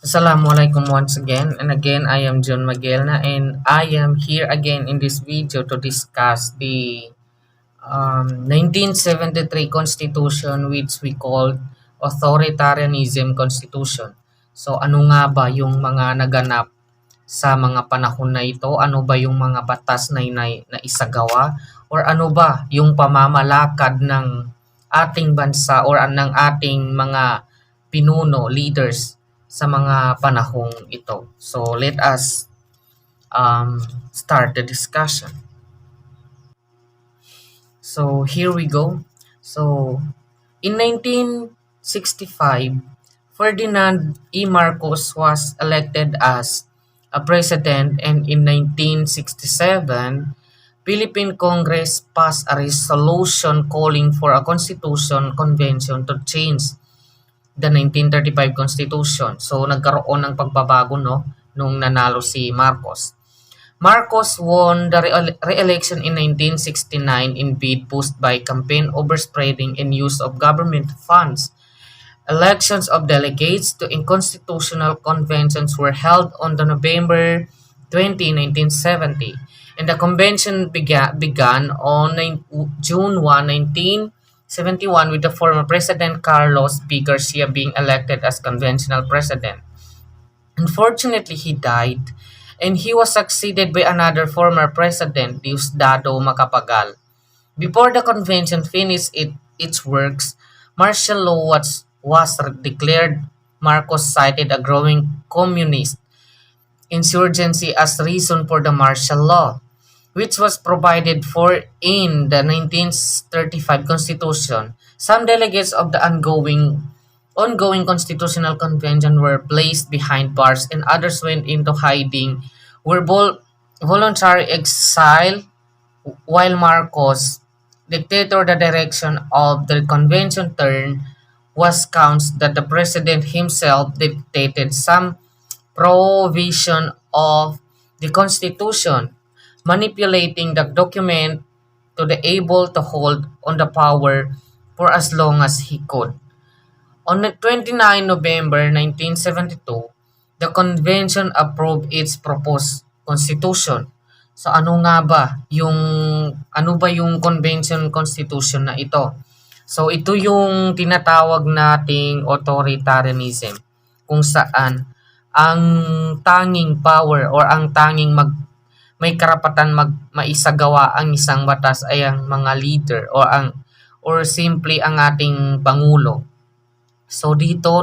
Assalamualaikum once again and again I am John Magelna and I am here again in this video to discuss the 1973 Constitution which we call Authoritarianism Constitution. So ano nga ba yung mga naganap sa mga panahon na ito? Ano ba yung mga batas na isagawa? Or ano ba yung pamamalakad ng ating bansa or ng ating mga pinuno, leaders sa mga panahong ito? So let us start the discussion. So here we go. So in 1965, Ferdinand E. Marcos was elected as a president, and in 1967, Philippine Congress passed a resolution calling for a constitution convention to change the 1935 Constitution. So nagkaroon ng pagbabago nung nanalo si Marcos. Marcos won the re-election in 1969 in bid pushed by campaign overspreading and use of government funds. Elections of delegates to unconstitutional conventions were held on the November 20, 1970, and the convention began on June 1, 1971, with the former President Carlos P. Garcia being elected as conventional president. Unfortunately, he died, and he was succeeded by another former president, Diosdado Macapagal. Before the convention finished its works, martial law was declared. Marcos cited a growing communist insurgency as reason for the martial law, which was provided for in the 1935 Constitution. Some delegates of the ongoing constitutional convention were placed behind bars and others went into hiding, were voluntary exile, while Marcos, dictator the direction of the convention turn was counts that the president himself dictated some provision of the constitution, manipulating the document to be able to hold on the power for as long as he could. On the 29 November 1972, the convention approved its proposed constitution. So ano ba yung convention constitution na ito? So ito yung tinatawag nating authoritarianism, kung saan ang tanging power or ang tanging may karapatan maisagawa ang isang batas ay ang mga leader or simply ang ating pangulo. So dito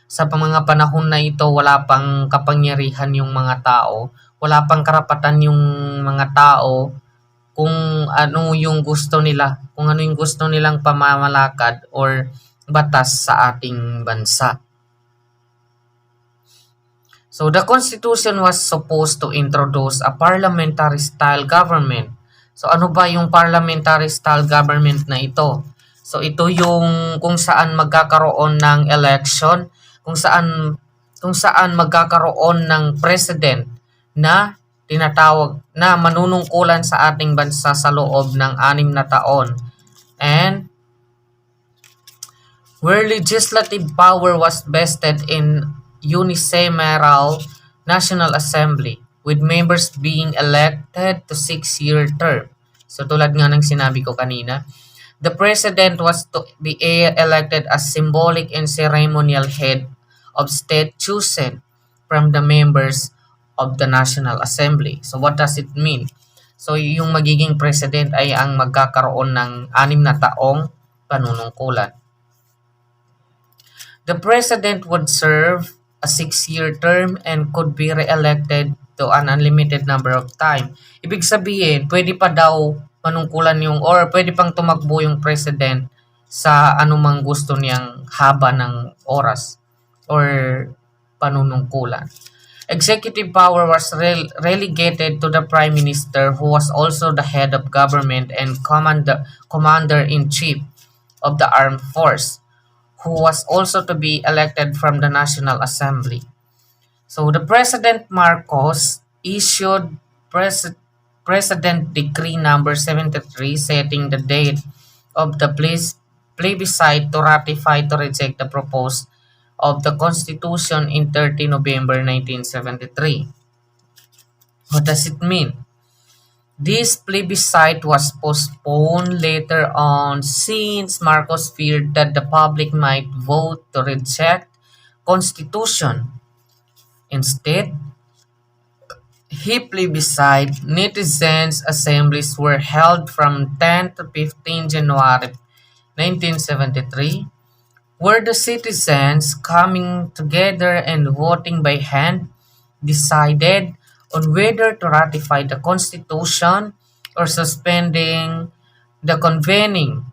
sa mga panahon na ito wala pang kapangyarihan yung mga tao, wala pang karapatan yung mga tao kung ano yung gusto nila, kung ano yung gusto nilang pamamalakad or batas sa ating bansa. So the Constitution was supposed to introduce a parliamentary style government. So ano ba yung parliamentary style government na ito? So ito yung kung saan magkakaroon ng election, kung saan magkakaroon ng president na tinatawag na manunungkulan sa ating bansa sa loob ng 6 na taon. And where legislative power was vested in unicameral National Assembly, with members being elected to 6-year term. So tulad nga ng sinabi ko kanina, the president was to be elected as symbolic and ceremonial head of state chosen from the members of the National Assembly. So what does it mean? So yung magiging president ay ang magkakaroon ng 6 na taong panunungkulan. The president would serve a 6-year term and could be re-elected to an unlimited number of time. Ibig sabihin, pwede pa daw manungkulan or pwede pang tumakbo yung president sa anumang gusto niyang haba ng oras or panunungkulan. Executive power was relegated to the Prime Minister, who was also the head of government and commander-in-chief of the armed force, who was also to be elected from the National Assembly. So the President Marcos issued President Decree number 73 setting the date of the plebiscite to ratify to reject the proposed of the Constitution in 30 November 1973. What does it mean? This plebiscite was postponed later on since Marcos feared that the public might vote to reject Constitution. Instead, he plebiscite netizens assemblies were held from 10 to 15 January 1973, where the citizens coming together and voting by hand decided on whether to ratify the Constitution or suspending the convening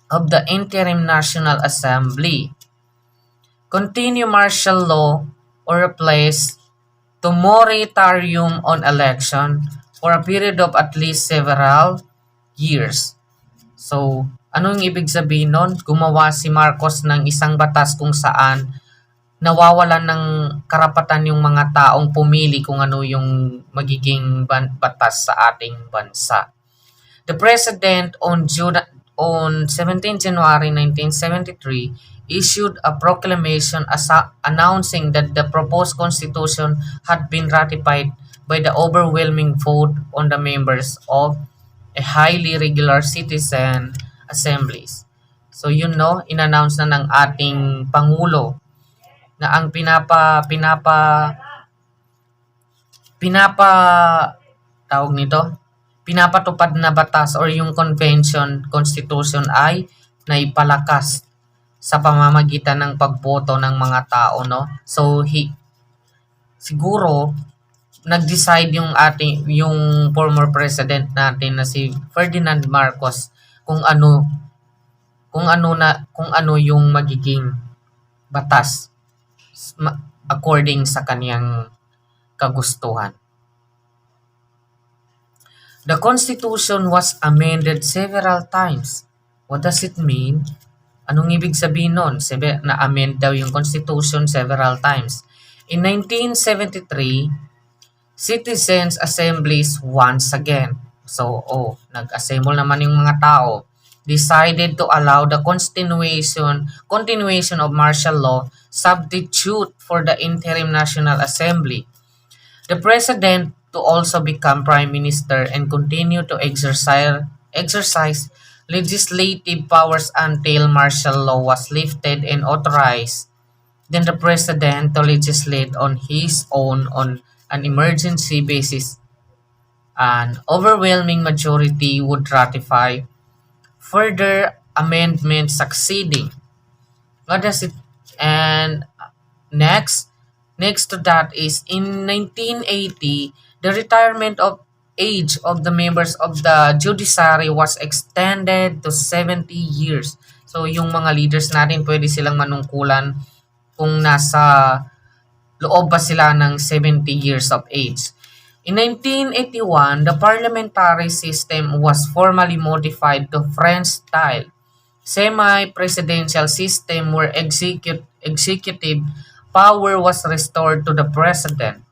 of the Interim National Assembly, continue martial law, or replace to moratorium on election for a period of at least several years. So, anong ibig sabihin nun? Gumawa si Marcos ng isang batas kung saan nawawalan ng karapatan yung mga taong pumili kung ano yung magiging batas sa ating bansa. The President on 17 January 1973 issued a proclamation announcing that the proposed constitution had been ratified by the overwhelming vote on the members of a highly regular citizen assemblies. So yun no, inannounce na ng ating Pangulo na ang pinapa tawag nito, pinapatupad na batas or yung constitution ay naipalakas sa pamamagitan ng pagboto ng mga tao, no? So siguro nag-decide yung former president natin na si Ferdinand Marcos kung ano yung magiging batas according sa kaniyang kagustuhan. The Constitution was amended several times. What does it mean? Anong ibig sabihin nun? Na-amend daw yung Constitution several times. In 1973, citizens assemblies once again. So, nag-assemble naman yung mga tao. Decided to allow the continuation of martial law substitute for the Interim National Assembly. The President to also become Prime Minister and continue to exercise legislative powers until martial law was lifted and authorized. Then the President to legislate on his own on an emergency basis. An overwhelming majority would ratify further amendments succeeding. What does it? And next to that is in 1980, the retirement of age of the members of the judiciary was extended to 70 years. So yung mga leaders natin pwede silang manungkulan kung nasa loob ba sila ng 70 years of age. In 1981, the parliamentary system was formally modified to French style semi-presidential system where executive power was restored to the president,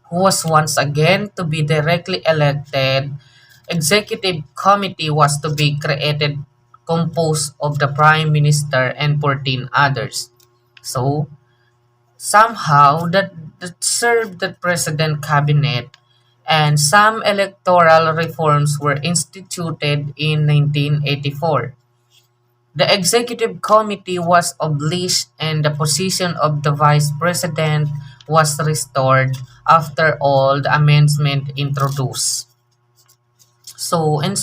who was once again to be directly elected. Executive committee was to be created composed of the prime minister and 14 others. So, somehow that served the president cabinet and some electoral reforms were instituted in 1984. The executive committee was abolished and the position of the vice president was restored after all the amendments introduced. So, in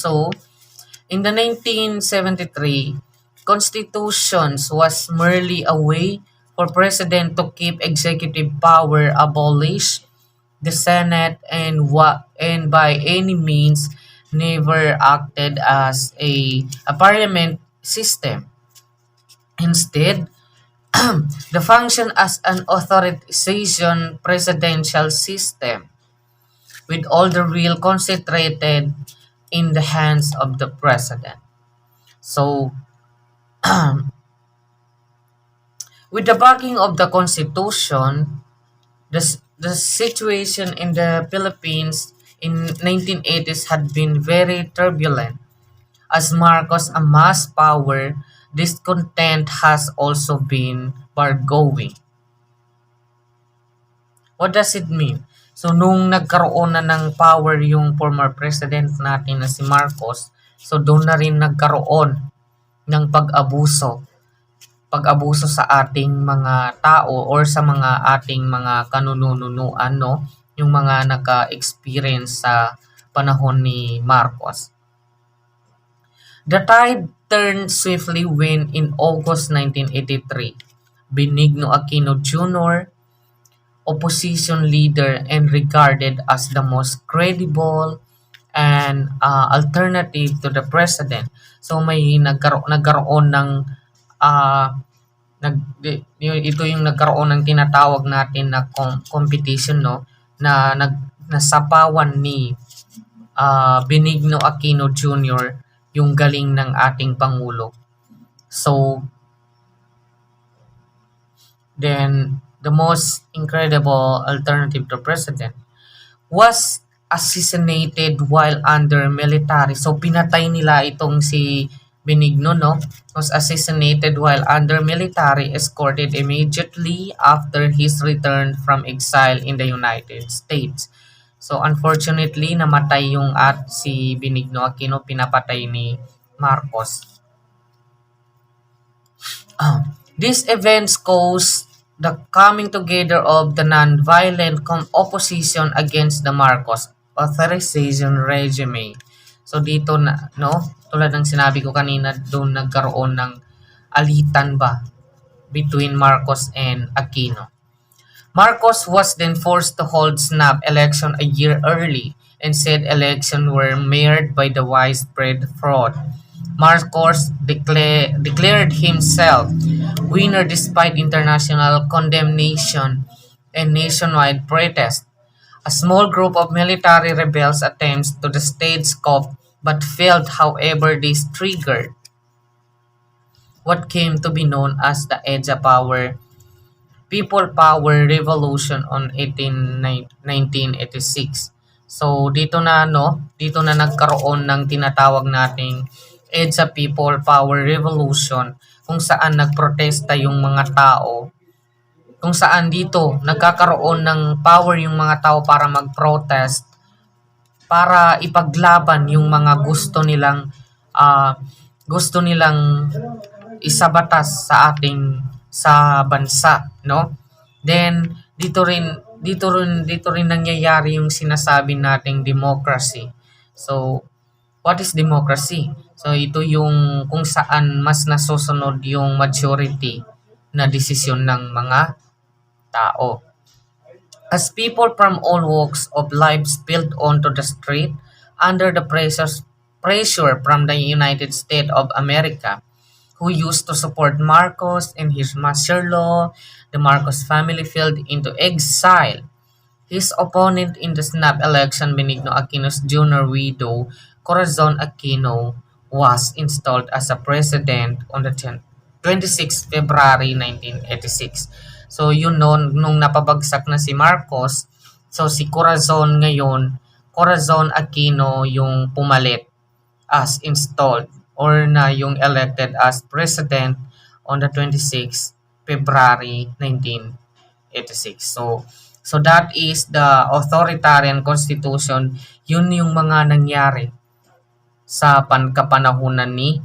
the 1973, constitutions was merely a way for president to keep executive power abolished, the Senate and by any means never acted as a parliament system. Instead, the function as an authorization presidential system with all the real concentrated in the hands of the president. So, with the backing of the Constitution, the situation in the Philippines in 1980s had been very turbulent. As Marcos amassed power, discontent has also been bargoing. What does it mean? So, nung nagkaroon na ng power yung former president natin na si Marcos, so doon na rin nagkaroon ng pag-abuso sa ating mga tao or sa mga ating mga kanununuan, no? Yung mga naka-experience sa panahon ni Marcos. The tide turned swiftly when in August 1983, Benigno Aquino Jr., opposition leader and regarded as the most credible and alternative to the president. So may nagkaroon ng uh, ito yung nagkaroon ng tinatawag natin na competition, no, na nasapawan ni Benigno Aquino Jr. yung galing ng ating pangulo. So then the most incredible alternative to president was assassinated while under military. So pinatay nila itong si Benigno, no? Was assassinated while under military, escorted immediately after his return from exile in the United States. So unfortunately, namatay yung si Benigno Aquino, pinapatay ni Marcos. These events caused the coming together of the non-violent opposition against the Marcos authorization regime. So dito na, no, tulad ng sinabi ko kanina, doon nagkaroon ng alitan ba between Marcos and Aquino. Marcos was then forced to hold snap election a year early, and said elections were marred by the widespread fraud. Marcos declared himself winner despite international condemnation and nationwide protest. A small group of military rebels attempts to the stage coup but failed. However, this triggered what came to be known as the EDSA People Power Revolution on 1986. So dito na nagkaroon ng tinatawag nating EDSA People Power Revolution, kung saan nagprotesta yung mga tao, kung saan dito nagkakaroon ng power yung mga tao para mag-protest, para ipaglaban yung mga gusto nilang isabatas sa bansa, no? Then dito rin nangyayari yung sinasabi nating democracy. So what is democracy? So ito yung kung saan mas nasusunod yung majority na desisyon ng mga tao. As people from all walks of life spilled onto the street under the pressure from the United States of America, who used to support Marcos and his martial law, the Marcos family fell into exile. His opponent in the snap election, Benigno Aquino's junior widow, Corazon Aquino, was installed as a president on the 26 February 1986. So yun nung napabagsak na si Marcos, so si Corazon Aquino yung pumalit as installed or na yung elected as president on the 26 February 1986. So that is the authoritarian constitution. Yun yung mga nangyari sa kapanahunan ni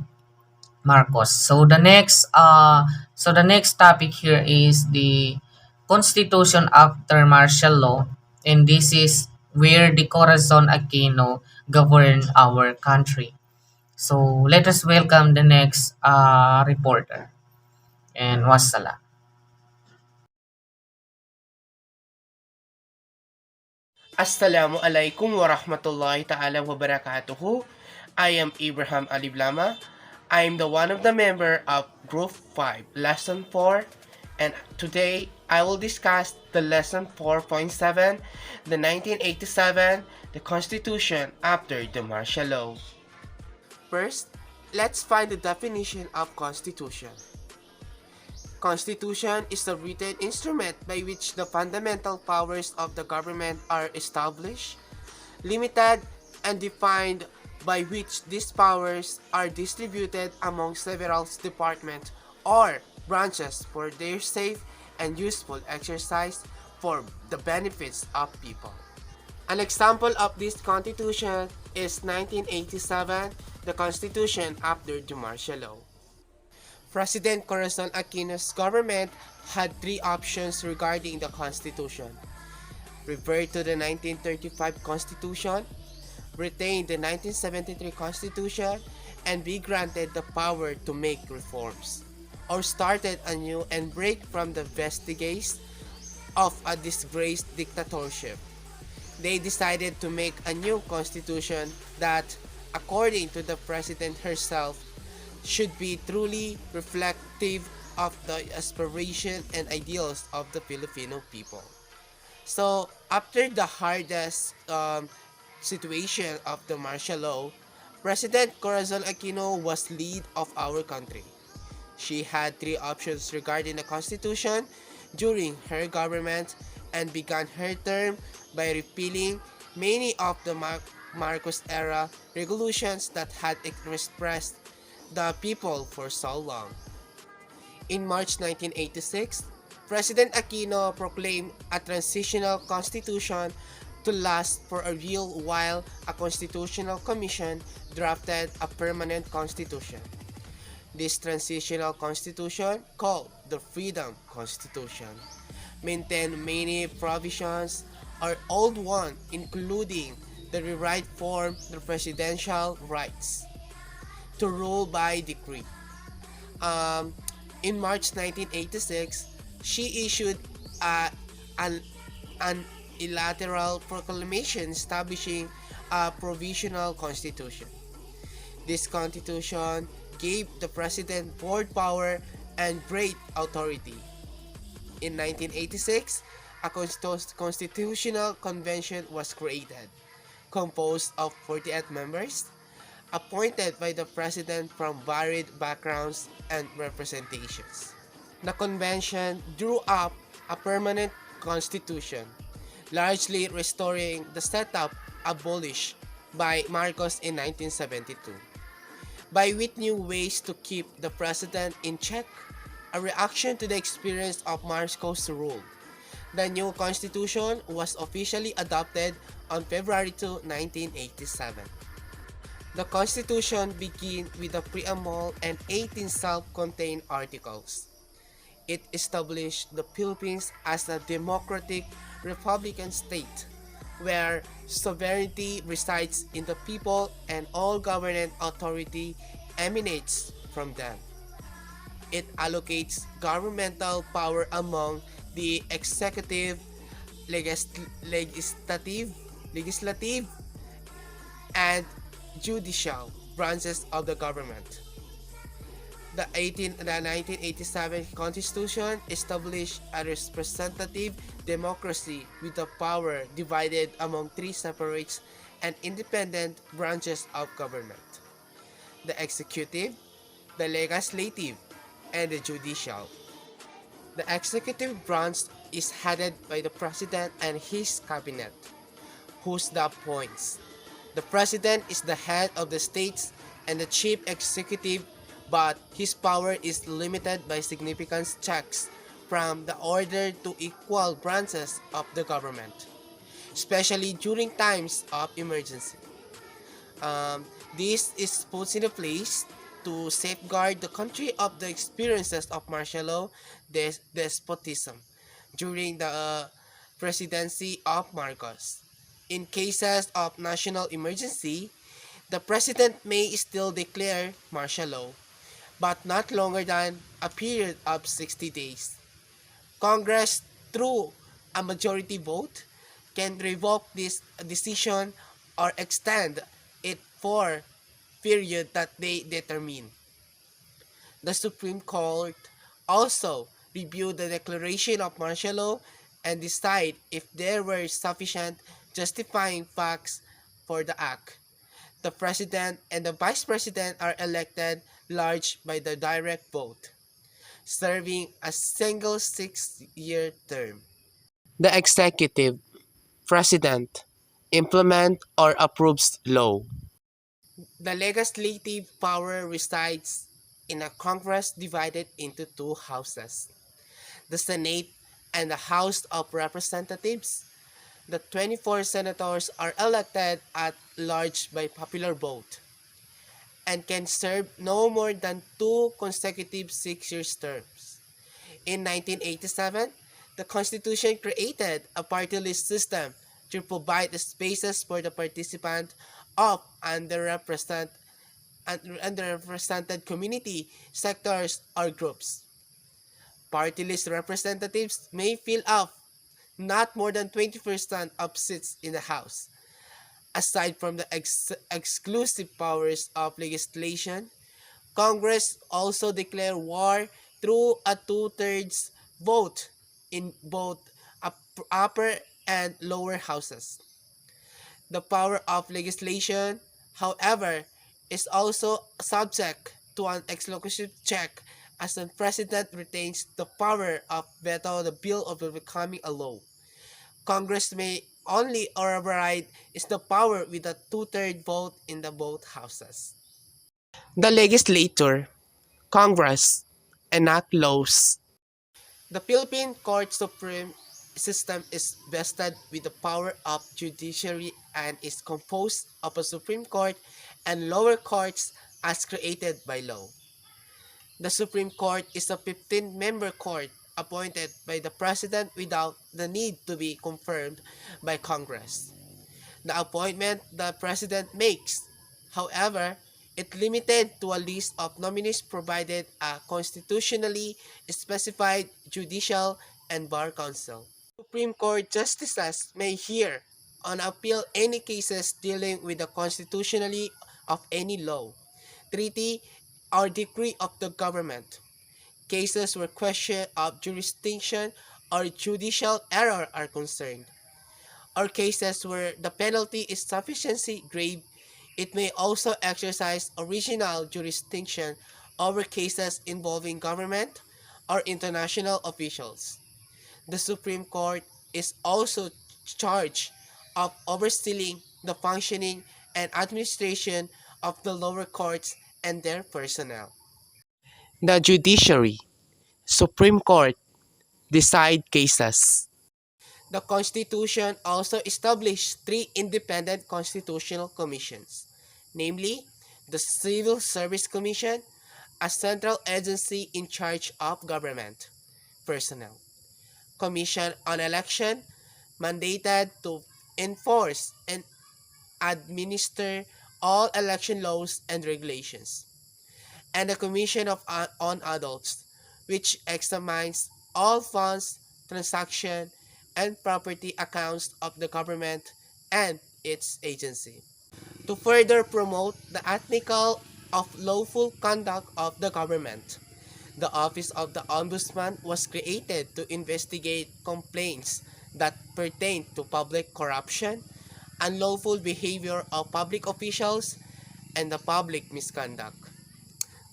Marcos. So the next topic here is the constitution after martial law, and this is where the Corazon Aquino govern our country. So let us welcome the next reporter, and wassalam. Assalamu alaikum wa rahmatullahi ta'ala wa barakatuhu. I am Abraham Aliblama. I am the one of the member of Group 5, Lesson 4, and today I will discuss the Lesson 4.7, the 1987, the Constitution after the martial law. First, let's find the definition of Constitution. Constitution is the written instrument by which the fundamental powers of the government are established, limited, and defined by which these powers are distributed among several departments or branches for their safe and useful exercise for the benefits of people. An example of this constitution is 1987, the constitution after the martial law. President Corazon Aquino's government had three options regarding the constitution: revert to the 1935 constitution, retain the 1973 constitution, and be granted the power to make reforms, or started anew and break from the vestiges of a disgraced dictatorship. They decided to make a new constitution that, according to the president herself, should be truly reflective of the aspiration and ideals of the Filipino people. So, after the hardest situation of the martial law, President Corazon Aquino was lead of our country. She had three options regarding the Constitution during her government and began her term by repealing many of the Marcos era regulations that had expressed the people for so long. In March 1986, President Aquino proclaimed a transitional constitution to last for a real while a constitutional commission drafted a permanent constitution. This transitional constitution, called the Freedom Constitution, maintained many provisions or old one, including the rewrite form the presidential rights to rule by decree. Um, in March 1986, she issued a, an, an unilateral proclamation establishing a provisional constitution. This constitution gave the president broad power and great authority. In 1986, a constitutional convention was created, composed of 48 members, appointed by the president from varied backgrounds and representations. The convention drew up a permanent constitution, largely restoring the setup abolished by Marcos in 1972. By with new ways to keep the president in check, a reaction to the experience of Marcos' rule. The new constitution was officially adopted on February 2, 1987. The constitution began with a preamble and 18 self-contained articles. It established the Philippines as a democratic republican state where sovereignty resides in the people and all government authority emanates from them. It allocates governmental power among the executive, legislative, and judicial branches of the government. The 1987 Constitution established a representative democracy with the power divided among three separate and independent branches of government: the executive, the legislative, and the judicial. The executive branch is headed by the president and his cabinet, whose the appoints. The president is the head of the states and the chief executive, but his power is limited by significant checks from the order to equal branches of the government, especially during times of emergency. Um, this is put in place to safeguard the country of the experiences of martial law despotism during the presidency of Marcos. In cases of national emergency, the president may still declare martial law, but not longer than a period of 60 days. Congress, through a majority vote, can revoke this decision or extend it for period that they determine. The Supreme Court also reviewed the declaration of martial law and decide if there were sufficient justifying facts for the act. The president and the vice president are elected large by the direct vote, serving a single 6-year term. The executive president implement or approves law. The legislative power resides in a Congress divided into two houses, the Senate and the House of Representatives. The 24 senators are elected at large by popular vote and can serve no more than two consecutive 6-year terms. In 1987, the Constitution created a party list system to provide the spaces for the participant of underrepresented community, sectors, or groups. Party list representatives may fill up not more than 20% of seats in the House. Aside from the exclusive powers of legislation, Congress also declared war through a two-thirds vote in both upper and lower houses. The power of legislation, however, is also subject to an exclusive check as the president retains the power of veto the bill of becoming a law. Congress may only override is the power with a two-third vote in the both houses. The legislature, Congress, enact laws. The Philippine Court Supreme system is vested with the power of judiciary and is composed of a Supreme Court and lower courts as created by law. The Supreme Court is a 15-member court appointed by the President without the need to be confirmed by Congress. The appointment the President makes, however, it limited to a list of nominees provided a constitutionally specified judicial and bar council. Supreme Court justices may hear on appeal any cases dealing with the constitutionality of any law, treaty, or decree of the government. Cases where question of jurisdiction or judicial error are concerned, or cases where the penalty is sufficiently grave, it may also exercise original jurisdiction over cases involving government or international officials. The Supreme Court is also charged of overseeing the functioning and administration of the lower courts and their personnel. The Judiciary, Supreme Court, decide cases. The Constitution also established three independent constitutional commissions, namely the Civil Service Commission, a central agency in charge of government personnel, Commission on Election, mandated to enforce and administer all election laws and regulations, and the Commission on Adults, which examines all funds, transaction, and property accounts of the government and its agency. To further promote the ethical of lawful conduct of the government, the Office of the Ombudsman was created to investigate complaints that pertain to public corruption, unlawful behavior of public officials, and the public misconduct.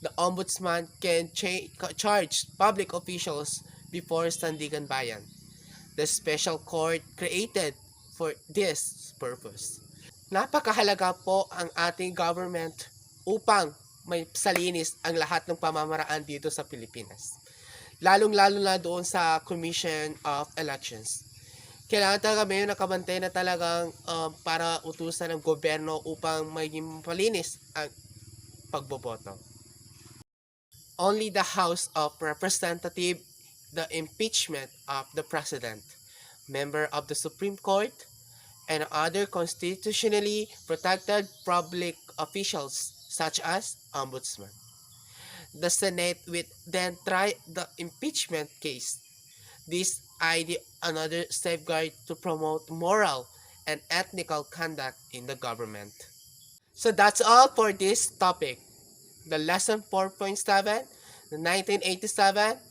The Ombudsman can charge public officials before Sandigan Bayan, the special court created for this purpose. Napakahalaga po ang ating government upang may salinis ang lahat ng pamamaraan dito sa Pilipinas. Lalong-lalo na doon sa Commission of Elections. Kailangan talaga may nakabantay na talagang para utusan ng gobyerno upang maging malinis ang pagboboto. Only the House of Representatives, the impeachment of the President, member of the Supreme Court, and other constitutionally protected public officials such as Ombudsman. The Senate will then try the impeachment case. This idea another safeguard to promote moral and ethical conduct in the government. So that's all for this topic. The lesson 4.7, the 1987,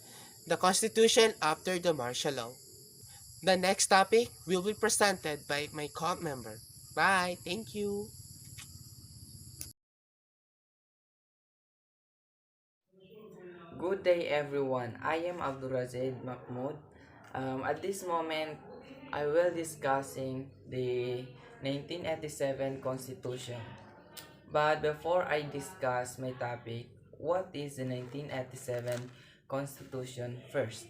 the Constitution after the martial law. The next topic will be presented by my co-member. Bye. Thank you. Good day, everyone. I am Abdulrazid Mahmoud. At this moment, I will discussing the 1987 Constitution. But before I discuss my topic, what is the 1987 Constitution first?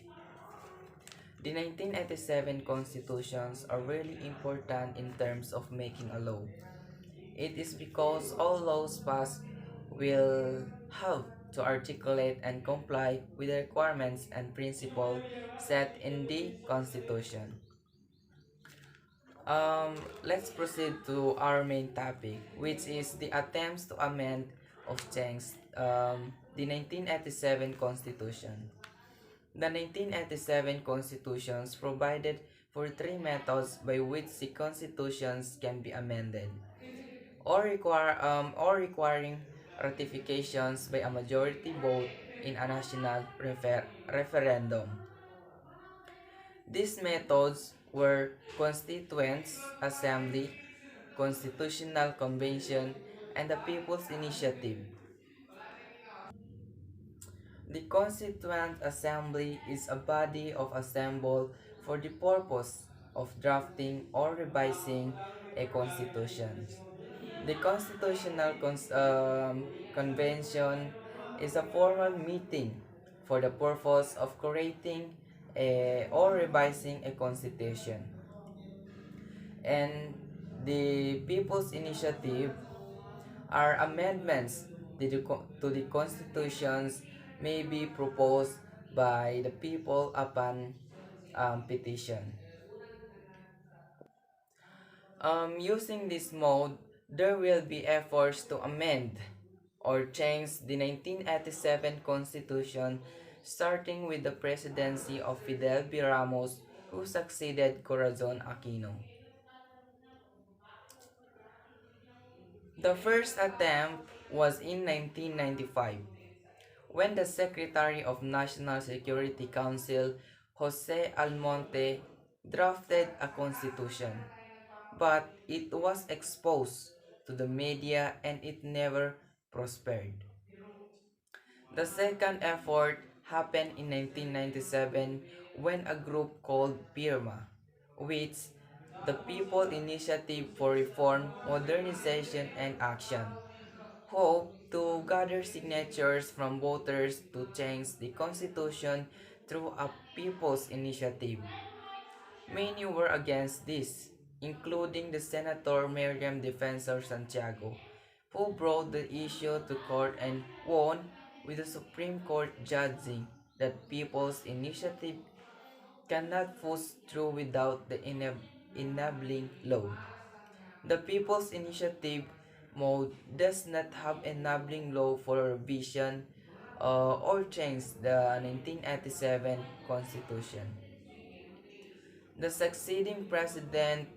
The 1987 constitutions are really important in terms of making a law. It is because all laws passed will have to articulate and comply with the requirements and principles set in the Constitution. Let's proceed to our main topic, which is the attempts to amend of change the 1987 Constitution. The 1987 constitutions provided for three methods by which the constitutions can be amended, or requiring ratifications by a majority vote in a national referendum. These methods were Constituents Assembly, Constitutional Convention, and the People's Initiative. The Constituent Assembly is a body of assembled for the purpose of drafting or revising a constitution. The Convention is a formal meeting for the purpose of creating or revising a constitution. And the People's Initiative are amendments to the constitutions may be proposed by the people upon petition. Using this mode, there will be efforts to amend or change the 1987 Constitution, starting with the presidency of Fidel B. Ramos, who succeeded Corazon Aquino. The first attempt was in 1995, when the Secretary of National Security Council, Jose Almonte, drafted a constitution, but it was exposed to the media and it never prospered. The second effort happened in 1997 when a group called PIRMA, which the People Initiative for Reform, Modernization and Action, hoped to gather signatures from voters to change the constitution through a people's initiative. Many were against this, including the Senator Miriam Defensor Santiago, who brought the issue to court and won, with the Supreme Court judging that people's initiative cannot push through without the enabling law. The People's Initiative mode does not have enabling law for revision or change the 1987 Constitution. The succeeding president,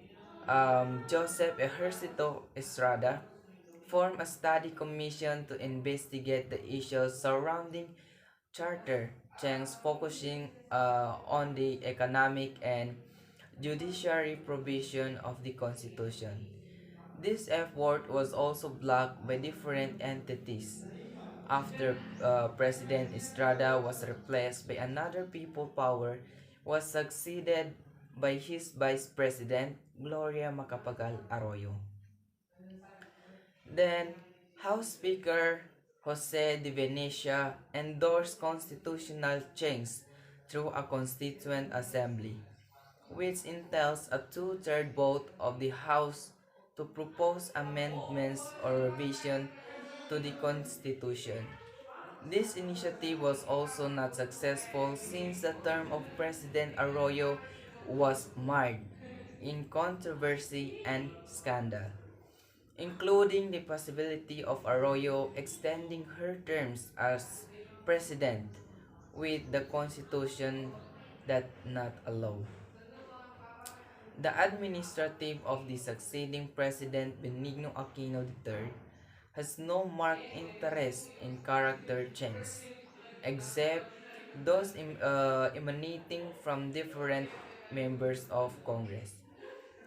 Joseph Ejercito Estrada, formed a study commission to investigate the issues surrounding charter change, focusing on the economic and judiciary provision of the Constitution. This effort was also blocked by different entities after President Estrada was replaced by another people power, was succeeded by his vice president Gloria Macapagal Arroyo. Then House Speaker Jose de Venecia endorsed constitutional change through a constituent assembly, which entails a two-third vote of the House to propose amendments or revision to the Constitution. This initiative was also not successful since the term of President Arroyo was marred in controversy and scandal, including the possibility of Arroyo extending her terms as president with the Constitution that not allow. The administrative of the succeeding President Benigno Aquino III has no marked interest in character change, except those emanating from different members of Congress.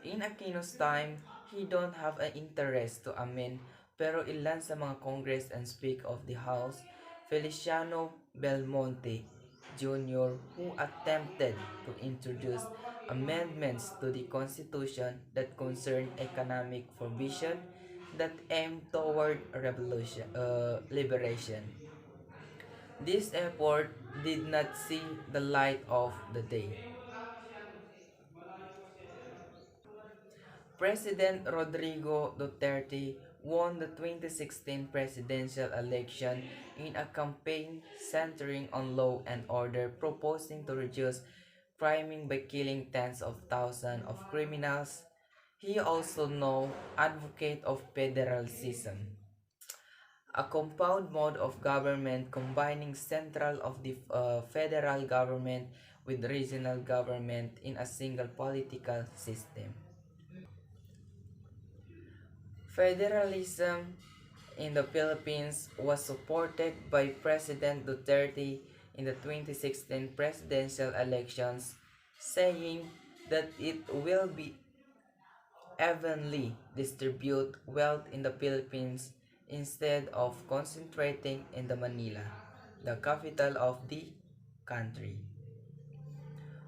In Aquino's time, he don't have an interest to amend, pero ilan sa mga Congress and Speaker of the House, Feliciano Belmonte Jr., who attempted to introduce amendments to the Constitution that concern economic provision, that aimed toward liberation. This effort did not see the light of the day. President Rodrigo Duterte won the 2016 presidential election in a campaign centering on law and order, proposing to reduce crime by killing tens of thousands of criminals. He also no advocate of federalism, a compound mode of government combining central of the federal government with regional government in a single political system. Federalism in the Philippines was supported by President Duterte in the 2016 presidential elections, saying that it will be evenly distribute wealth in the Philippines instead of concentrating in the Manila, the capital of the country.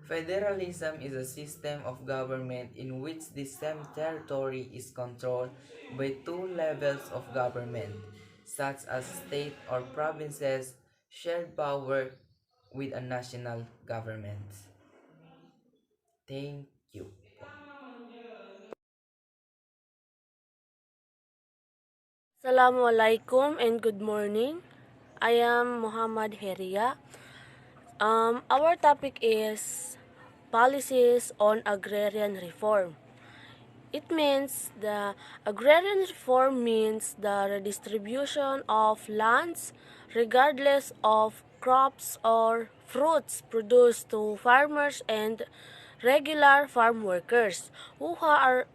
Federalism is a system of government in which the same territory is controlled by two levels of government, such as state or provinces, shared power with a national government. Thank you. Assalamualaikum and good morning. I am Muhammad Heria. Our topic is policies on agrarian reform. It means the agrarian reform means the redistribution of lands regardless of crops or fruits produced to farmers and regular farm workers who are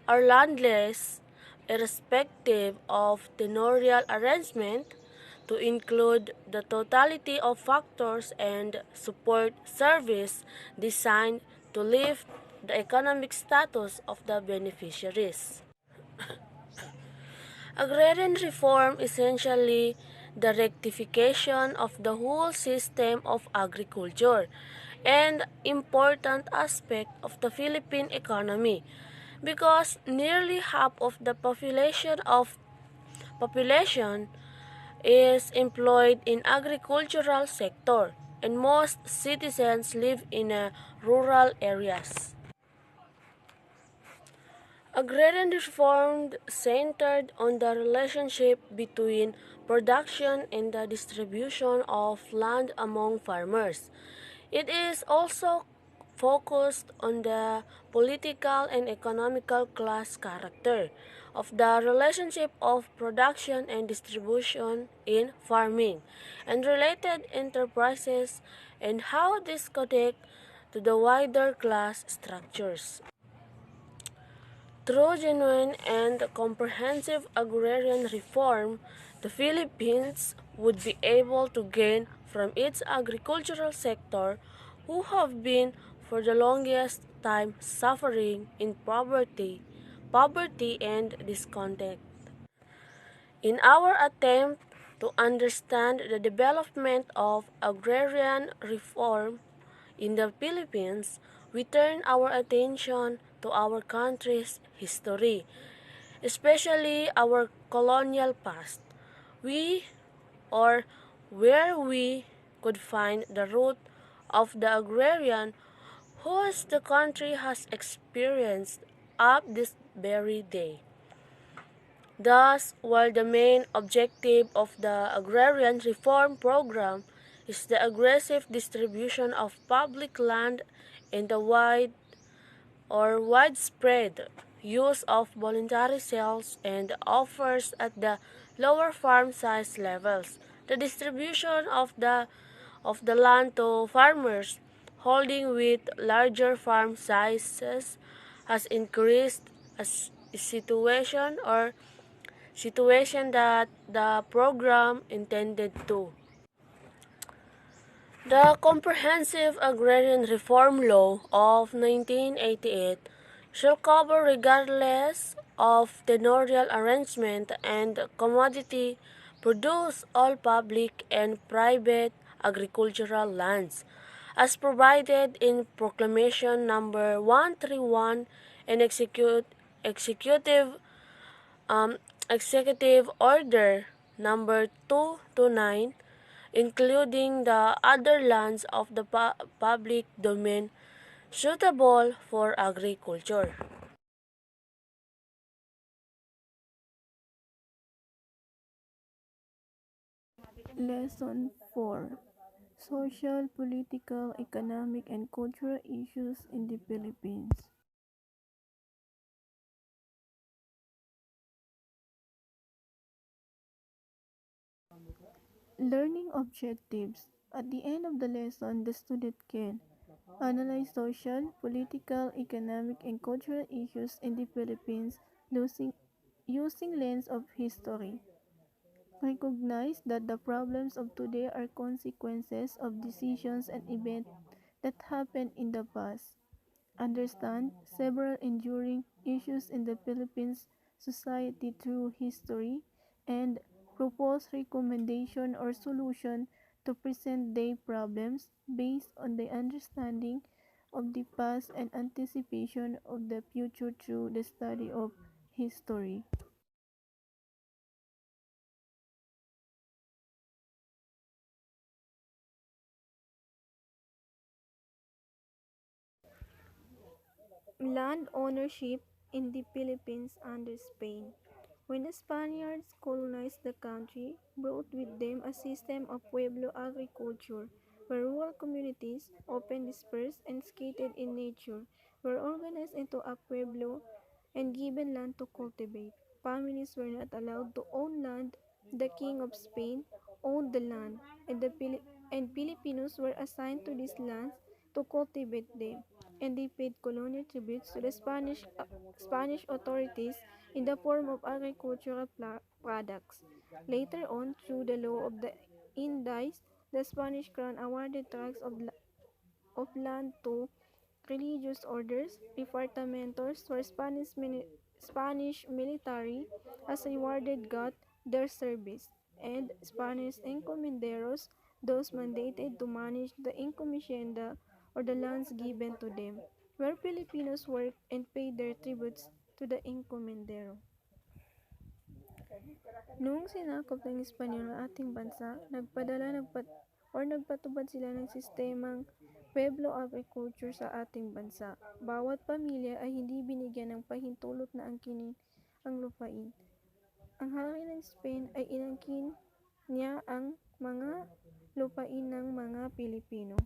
landless irrespective of tenurial arrangement to include the totality of factors and support service designed to lift the economic status of the beneficiaries. Agrarian reform essentially the rectification of the whole system of agriculture and important aspect of the Philippine economy because nearly half of the population is employed in agricultural sector and most citizens live in rural areas. Agrarian reform centered on the relationship between production and the distribution of land among farmers. It is also focused on the political and economical class character of the relationship of production and distribution in farming and related enterprises and how this connect to the wider class structures. Through genuine and comprehensive agrarian reform, the Philippines would be able to gain from its agricultural sector who have been for the longest time suffering in poverty and discontent. In our attempt to understand the development of agrarian reform in the Philippines, we turn our attention to our country's history, especially our colonial past. We or where we could find the root of the agrarian whose the country has experienced up this very day. Thus, while the main objective of the agrarian reform program is the aggressive distribution of public land and the widespread use of voluntary sales and offers at the lower farm size levels, the distribution of the land to farmers holding with larger farm sizes has increased a situation that the program intended to. The Comprehensive Agrarian Reform Law of 1988 shall cover regardless of tenurial arrangement and commodity produce all public and private agricultural lands as provided in Proclamation number 131 and Executive um, Executive Order number 229, including the other lands of the public domain suitable for agriculture. Lesson 4: Social, Political, Economic, and Cultural Issues in the Philippines. Learning objectives. At the end of the lesson, the student can analyze social, political, economic, and cultural issues in the Philippines using lens of history. Recognize that the problems of today are consequences of decisions and events that happened in the past. Understand several enduring issues in the Philippines society through history, and propose recommendation or solution to present day problems based on the understanding of the past and anticipation of the future through the study of history. Land ownership in the Philippines under Spain. When the Spaniards colonized the country, brought with them a system of pueblo agriculture, where rural communities, often dispersed and scattered in nature, were organized into a pueblo and given land to cultivate. Families were not allowed to own land. The King of Spain owned the land, and Filipinos were assigned to these lands to cultivate them, and they paid colonial tributes to the Spanish authorities in the form of agricultural products. Later on, through the law of the Indies, the Spanish crown awarded tracts of land to religious orders. Departamentos where Spanish military as rewarded got their service, and Spanish encomenderos, those mandated to manage the encomienda or the lands given to them, where Filipinos worked and paid their tributes to the encomendero. Noong sinakop ng Espanyol ang ating bansa, nagpatubad sila ng sistemang pueblo agriculture sa ating bansa. Bawat pamilya ay hindi binigyan ng pahintulot na angkinin ang lupain. Ang hari ng Spain ay inangkin niya ang mga lupain ng mga Pilipino.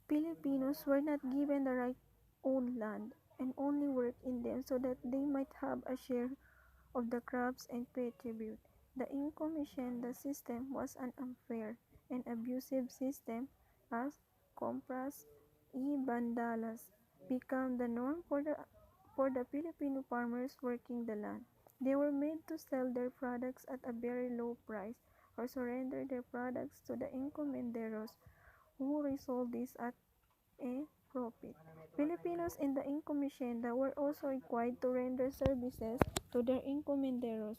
Filipinos were not given the right own land and only work in them so that they might have a share of the crops and pay tribute. The encomienda system was an unfair and abusive system as compras y bandalas became the norm for the Filipino farmers working the land. They were made to sell their products at a very low price or surrender their products to the encomenderos who resold these at a profit. Filipinos in the encomienda were also required to render services to their encomenderos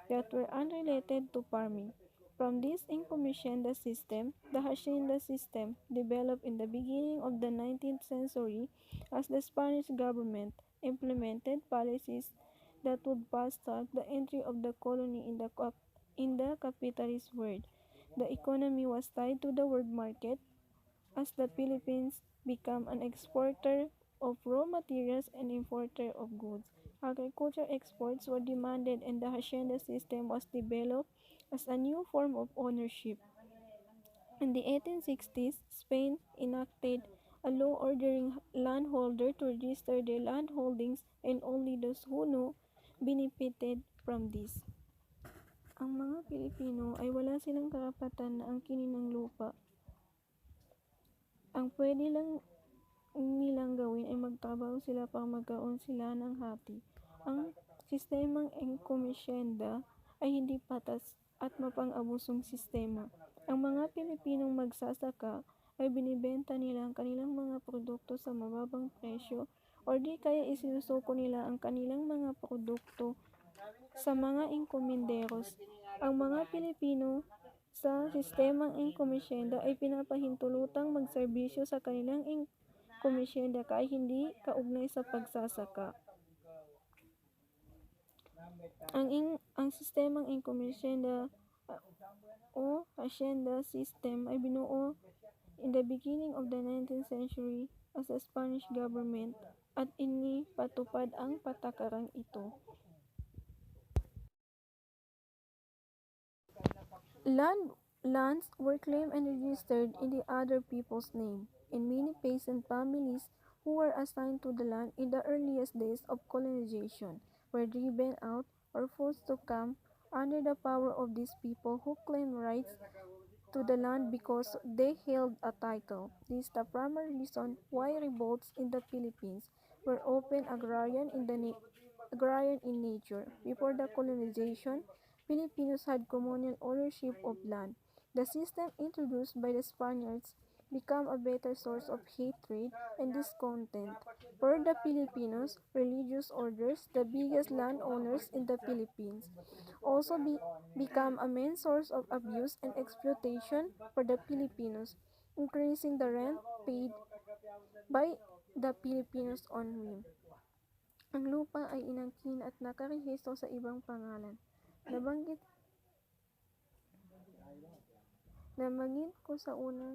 that were unrelated to farming. From this encomienda system, the hacienda system developed in the beginning of the 19th century as the Spanish government implemented policies that would fast-track the entry of the colony in the capitalist world. The economy was tied to the world market as the Philippines became an exporter of raw materials and importer of goods. Agriculture exports were demanded, and the hacienda system was developed as a new form of ownership. In the 1860s, Spain enacted a law ordering landholders to register their land holdings, and only those who knew benefited from this. Ang mga Pilipino ay wala silang karapatan na angkinin ng lupa. Ang pwede lang nilang gawin ay magtrabaho sila para magkaroon sila ng hati. Ang sistemang encomienda ay hindi patas at mapang-abusong sistema. Ang mga Pilipinong magsasaka ay binibenta nila ang kanilang mga produkto sa mababang presyo, o di kaya isinusuko nila ang kanilang mga produkto sa mga encomenderos. Ang mga Pilipino sa sistemang encomienda ay pinapahintulutang magserbisyo sa kanilang komisyenda kay hindi kaugnay sa pagsasaka. Ang sistemang enkomisyenda o hacienda system ay binuo in the beginning of the 19th century as a Spanish government at inipatupad ang patakarang ito. Lands were claimed and registered in the other people's name, and many peasant families who were assigned to the land in the earliest days of colonization were driven out or forced to come under the power of these people who claimed rights to the land because they held a title. This is the primary reason why revolts in the Philippines were often agrarian in nature. Before the colonization, Filipinos had communal ownership of land. The system introduced by the Spaniards became a better source of hatred and discontent. For the Filipinos, religious orders, the biggest landowners in the Philippines, also become a main source of abuse and exploitation for the Filipinos, increasing the rent paid by the Filipinos on whim. Ang lupa ay inangkin at nakarehisto sa ibang pangalan. Nabanggit ko sa una,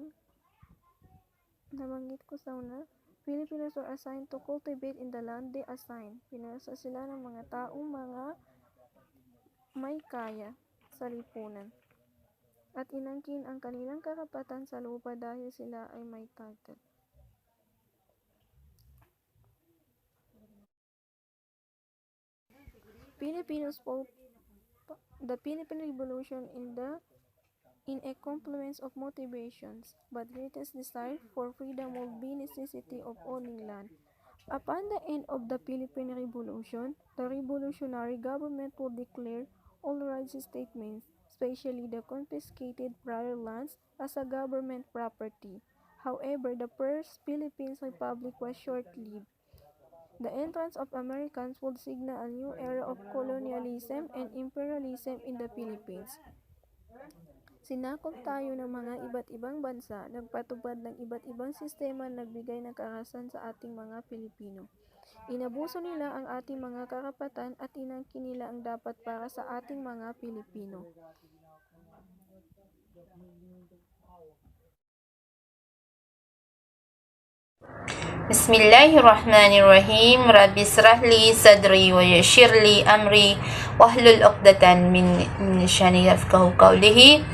Filipinos were assigned to cultivate in the land they assigned. Pinasa sila ng mga taong mga may kaya sa lipunan at inangkin ang kanilang karapatan sa lupa dahil sila ay may title. The Philippine Revolution in a confluence of motivations, but greatest desire for freedom would be necessity of owning land. Upon the end of the Philippine Revolution, the revolutionary government would declare all rights statements, especially the confiscated prior lands, as a government property. However, the First Philippine Republic was short-lived. The entrance of Americans would signal a new era of colonialism and imperialism in the Philippines. Sinakop tayo ng mga iba't ibang bansa, nagpatupad ng iba't ibang sistema na nagbigay ng karahasan sa ating mga Pilipino. Inabuso nila ang ating mga karapatan at inangkin nila ang dapat para sa ating mga Pilipino. Bismillahirrahmanirrahim. Rabbi israh li sadri wa yassir li amri wahlul 'uqdatan min lisani yafqahu qawlihi.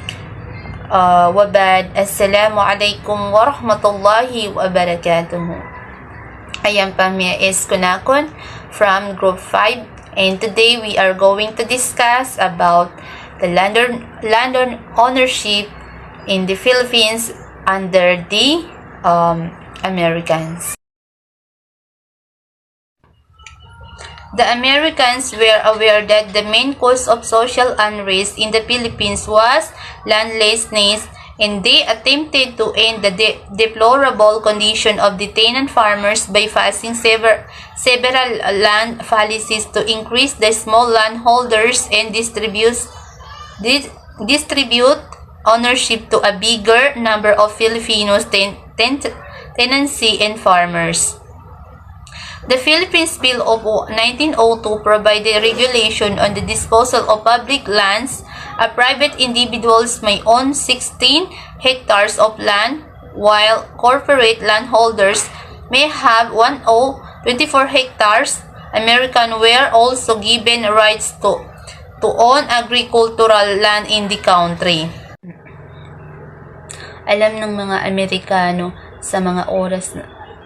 Wabad, Assalamualaikum warahmatullahi wabarakatuh. I am Pamia S. Kunakon from Group 5, and today we are going to discuss about the land ownership in the Philippines under the Americans. The Americans were aware that the main cause of social unrest in the Philippines was landlessness, and they attempted to end the deplorable condition of the tenant farmers by passing several land policies to increase the small landholders and distribute ownership to a bigger number of Filipinos tenancy and farmers. The Philippines Bill of 1902 provided regulation on the disposal of public lands. A private individuals may own 16 hectares of land, while corporate landholders may have 24 hectares. Americans were also given rights to own agricultural land in the country. Alam ng mga Amerikano sa mga oras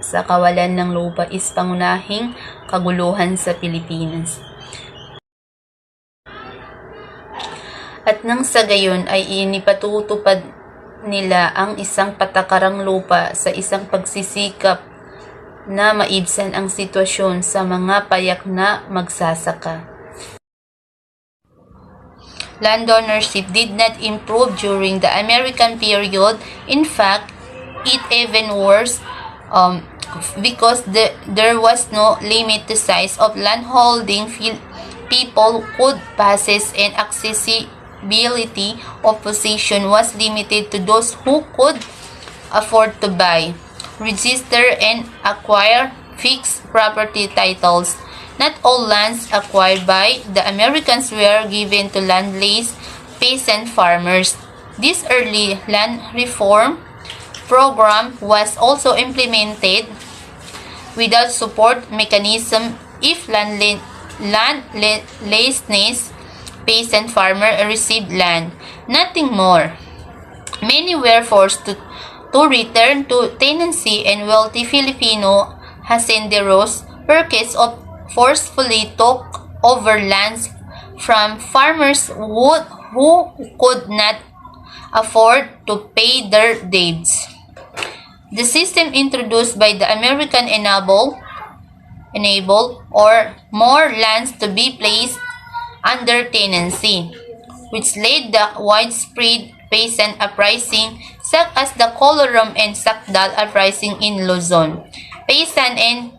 sa kawalan ng lupa is pangunahing kaguluhan sa Pilipinas. At nang sa gayon ay inipatutupad nila ang isang patakarang lupa sa isang pagsisikap na maibsan ang sitwasyon sa mga payak na magsasaka. Land ownership did not improve during the American period. In fact, it even worse because there was no limit to size of landholding. People could possess, and accessibility of possession was limited to those who could afford to buy. register and acquire fixed property titles. Not all lands acquired by the Americans were given to landless peasant farmers. This early land reform program was also implemented without support mechanism if landlessness peasant farmer received land, nothing more. Many were forced to return to tenancy, and wealthy Filipino hacenderos Perkins forcefully took over lands from farmers who could not afford to pay their debts. The system introduced by the American enable or more lands to be placed under tenancy, which led the widespread peasant uprising such as the Colorum and Sakdal uprising in Luzon. Peasant and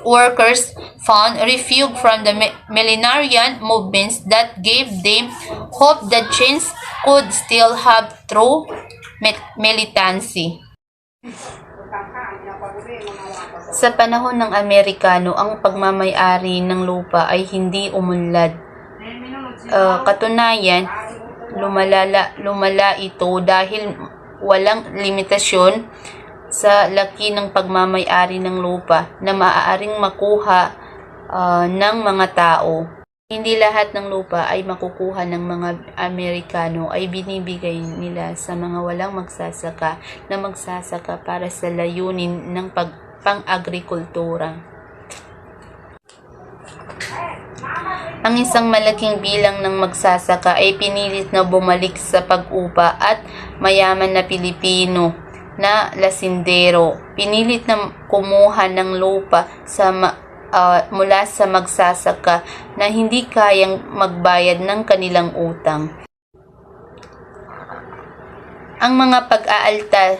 workers found refuge from the millenarian movements that gave them hope that change could still have true militancy. Sa panahon ng Amerikano, ang pagmamay-ari ng lupa ay hindi umunlad. Katunayan, lumala ito dahil walang limitasyon sa laki ng pagmamay-ari ng lupa na maaaring makuha ng mga tao. Hindi lahat ng lupa ay makukuha ng mga Amerikano ay binibigay nila sa mga walang magsasaka na magsasaka para sa layunin ng pang-agrikultura. Ang isang malaking bilang ng magsasaka ay pinilit na bumalik sa pag-upa at mayaman na Pilipino na lasindero. Pinilit na kumuha ng lupa mula sa magsasaka na hindi kayang magbayad ng kanilang utang. Ang mga pag-aalta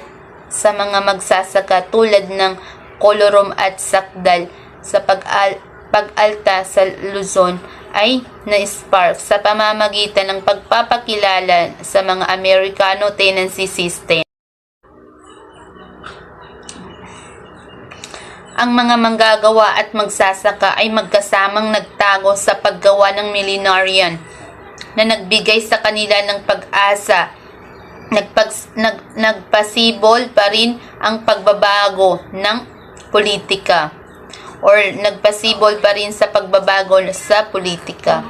sa mga magsasaka tulad ng Colorum at Sakdal sa pag-alta sa Luzon ay na-spark sa pamamagitan ng pagpapakilala sa mga Amerikano tenancy system. Ang mga manggagawa at magsasaka ay magkasamang nagtago sa paggawa ng millenarian na nagbigay sa kanila ng pag-asa. Nagpasibol pa rin ang pagbabago ng politika or nagpasibol pa rin sa pagbabago sa politika.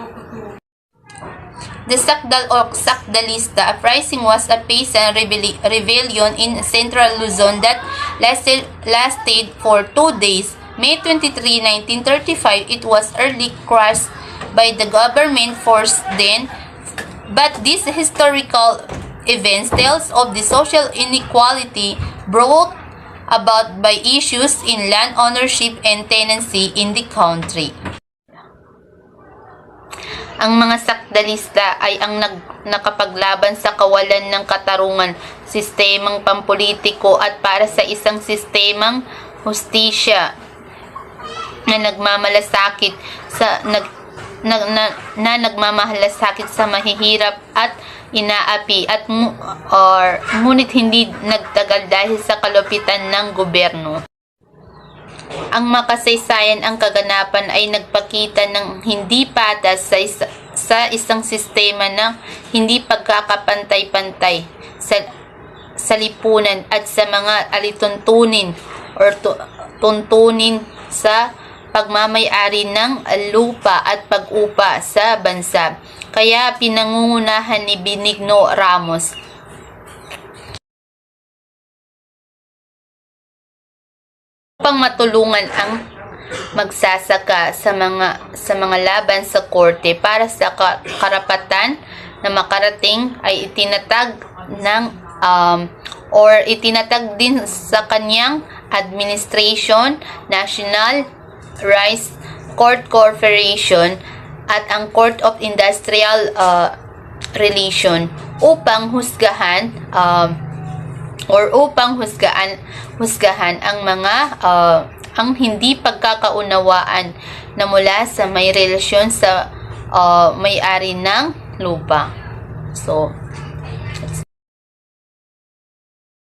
The Sakdal or Sakdalista uprising was a peasant rebellion in central Luzon that lasted for 2 days. May 23, 1935, it was early crushed by the government force then, but this historical event tells of the social inequality brought about by issues in land ownership and tenancy in the country. Ang mga Sakdalista ay ang nakapaglaban sa kawalan ng katarungan, sistemang pampolitiko at para sa isang sistemang hustisya na nagmamalasakit sa mahihirap at inaapi at ngunit hindi nagtagal dahil sa kalupitan ng gobyerno. Ang makasaysayan ang kaganapan ay nagpakita ng hindi patas sa isang sistema ng hindi pagkakapantay-pantay sa lipunan at sa mga alituntunin or tuntunin sa pagmamay-ari ng lupa at pag-upa sa bansa. Kaya pinangungunahan ni Benigno Ramos upang matulungan ang magsasaka sa mga laban sa korte para sa karapatan na makarating ay itinatag din sa kanyang administration, National Rice Court Corporation at ang Court of Industrial Relation upang husgahan ang mga ang hindi pagkakaunawaan na mula sa may relasyon sa may-ari ng lupa. So,